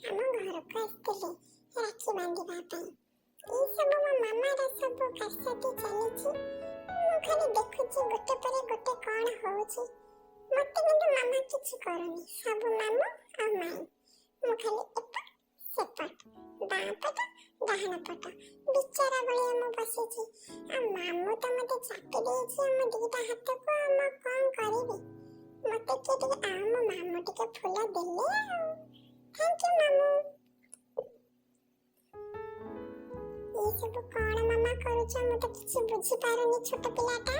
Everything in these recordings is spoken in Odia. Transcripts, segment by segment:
ଆମ ଘରକୁ ଆସିଥିଲେ ରାକ୍ଷୀ ବାନ୍ଧିବା ପାଇଁ। ଏଇ ସବୁ ମୋ ମାମାର ସବୁ କାରସାଦି ଚାଲିଛି। ମୁଁ ଖାଲି ଦେଖୁଛି ଗୋଟେ ପରେ ଗୋଟେ କଣ ହଉଛି। ମତେ କିନ୍ତୁ ମାମା କିଛି କରୁନି, ସବୁ ମାମୁଁ ଆଉ ମାଇଁ। ମୁଁ ଖାଲି ଏପଟ ସେପଟ, ବାଁ ପଟ ଡାହାଣ ପଟ ବିଚାରା ଭଳିଆ ମୁଁ ବସିଛି। ଆଉ ମାମୁଁ ତ ମତେ ଚାପି ଦେଇଛି ଆମ ଦିଟା ହାତକୁ। ଆଉ ମୁଁ କଣ କରିବି? ମତେ କିଏ ଟିକେ ମୋ ମାମୁଁ ଟିକେ ଫୁଲ ଦେଲେ ଆଉ। ଥ୍ୟାଙ୍କ ୟୁ ମାମୁଁ। ଏ ସବୁ କଣ ମାମା କରୁଛ? ମୁଁ ତ କିଛି ବୁଝିପାରୁନି। ଛୋଟ ପିଲାଟା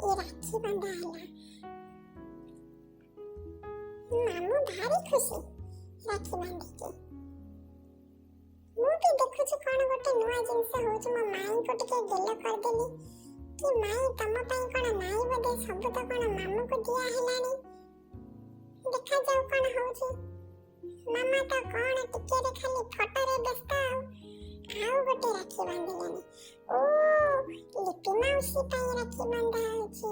ଏ ରାକ୍ଷୀ ବାନ୍ଧା ହେଲା। ମାମୁଁ ଭାରି ଖୁସି ରାକ୍ଷୀ ବାନ୍ଧିକି। ମୁଁ ବି ଦେଖୁଛି କଣ ଗୋଟେ ନୂଆ ଜିନିଷ ହଉଛି। ମୋ ମାଇଁଙ୍କୁ ଟିକେ ଗେଲ କରିଦେଲି କି ମାଇଁ ତମ ପାଇଁ କଣ ନାଇଁ ବୋଧେ, ସବୁ ତ କଣ ମାମୁଁକୁ ଦିଆ ହେଲାଣି। ଦେଖାଯାଉ କଣ ହଉଛି। ମାମା ତ କଣ ଟିକେରେ ଖାଲି ଫଟୋରେ ବ୍ୟସ୍ତ। ଆଉ ଗୋଟେ ରାକ୍ଷୀ ବାନ୍ଧିଲେଣି। ଓ ଲିପି ମାଉସୀ ପାଇଁ ରାକ୍ଷୀ ବନ୍ଧା ହଉଛି।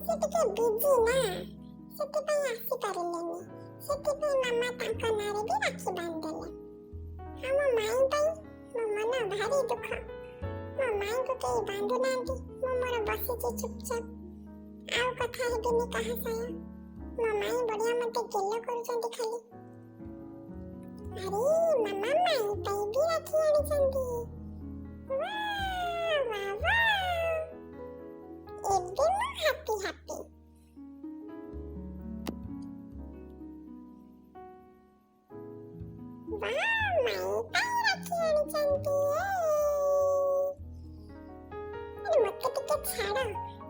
ସେ ଟିକେ ବିଜି ନା, ସେଥିପାଇଁ ଆସିପାରିଲେନି। ସେଥିପାଇଁ ମାମା ତାଙ୍କ ନାଁରେ ବି ରାକ୍ଷୀ ବାନ୍ଧିଦେଲେ। ଆଉ ମୋ ମାଇଁ ପାଇଁ ମୋ ମନ ଭାରି ଦୁଃଖ। ମୋ ମାଇଁଙ୍କୁ କେହି ବାନ୍ଧୁନାହାନ୍ତି। ମୁଁ ମୋର ବସିଛି ଚୁପଚାପ, ଆଉ କଥା ହେବିନି କାହା ସହ। ମୋ ମାଇଁ ବଢିଆ ମତେ ଗେଲ କରୁଛନ୍ତି ଖାଲି। ଆରେ ମାମା ମାଇଁ ପାଇଁ ବି ରାକ୍ଷୀ ଆଣିଛନ୍ତି। Wow wow wow. ଏବେ ମୁଁ ହାପି ହାପି। ୱାଓ ମାଇଁ ପାଇଁ ରାକ୍ଷୀ ଆଣିଛନ୍ତି। ମତେ ଟିକେ ଛାଡ,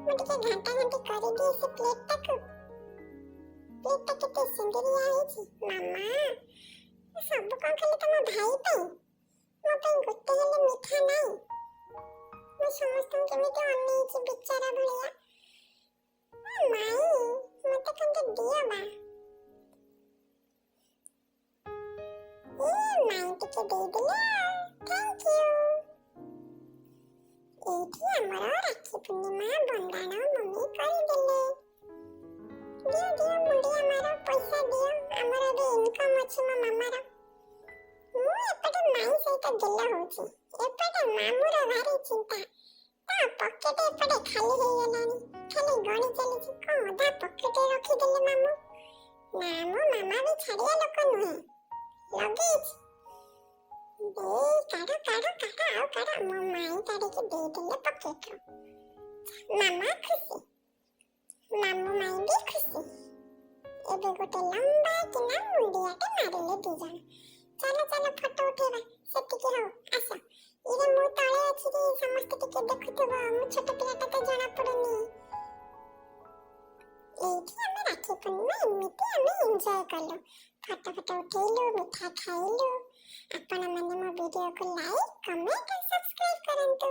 ମୁଁ ଟିକେ ଘାଣ୍ଟା ଘାଣ୍ଟି କରିଦିଏ ସେ ପ୍ଲେଟଟାକୁ। ପ୍ଲେଟଟା କେତେ ସୁନ୍ଦରିଆ ହେଇଛି। ମାମା ସବୁ କଣ ଖାଲି ତମ ଭାଇ ପାଇଁ? ମୋ ପାଇଁ ଗୋଟେ ହେଲେ ମିଠା ନାହିଁ? ମୁଁ ସମସ୍ତଙ୍କୁ କେମିତି ଅନେଇଛି ବିଚାରା ଭଳିଆ। ମାଇଁ ମତେ କିନ୍ତୁ ଦିଅ ବା। ମାଇଁ ଟିକେ ଦେଇଦେଲେ ଆଉ। Thank you. ଏଇଠି ଆମର ରାକ୍ଷୀ ପୂର୍ଣ୍ଣିମା ବନ୍ଦାଣ ମମ୍ମି କରିଦେଲେ। ଦିଅ ଦିଅ ମୁଣ୍ଡିଆ ମାର, ପଇସା ଦିଅ। ଆମର ଏବେ ଇନକମ୍ ଅଛି ମୋ ମାମାର। ମୁଁ ଏପଟେ ମାଇଁ ସହିତ ଗେଲ ହଉଛି, ଏପଟେ ମାମୁଁର ଭାରି ଚିନ୍ତା। ତା ପକେଟ ଏପଟେ ଖାଲି ହେଇଗଲାଣି, ଖାଲି ଗଣି ଚାଲିଛି। କଣ ଅଧା ପକେଟରେ ରଖିଦେଲେ ମାମୁଁ। ନା ମୋ ମାମା ବି ଛାଡିଆ ଲୋକ ନୁହେଁ, ଲଗେଇଛି। କାଢ କାଢ କାଢ ଆଉ କାଢ। ମୋ ମାଇଁ କାଢିକି ଦେଇଦେଲେ ପକେଟରୁ। ମାମା ଖୁସି, ମାମୁଁ ମାଇଁ ବି ଖୁସି। ଏବେ ଗୋଟେ ଲମ୍ବା କିନା ମୁଣ୍ଡିଆଟେ ମାରିଲେ ଦି ଜଣ। ଚାଲ ଚାଲ ଫଟୋ ଉଠେଇବା। ସେତିକି ହଉ ଆସ। ଇରେ ମୁଁ ତଳେ ଅଛି ରେ, ସମସ୍ତେ ଟିକେ ଦେଖୁଥିବ। ମୁଁ ଛୋଟ ପିଲାଟା ତ ଜଣା ପଡୁନି। ଏଇଠି ଆମେ ରାକ୍ଷୀ ପୂର୍ଣ୍ଣିମା ଏମିତି ଆମେ ଏନ୍ଜୟ କଲୁ। ଫଟୋ ଉଠେଇଲୁ, ମିଠା ଖାଇଲୁ। ଆପଣମାନେ ମୋ ଭିଡିଓକୁ ଲାଇକ୍, କମେଣ୍ଟ ଆଉ ସବସ୍କ୍ରାଇବ କରନ୍ତୁ।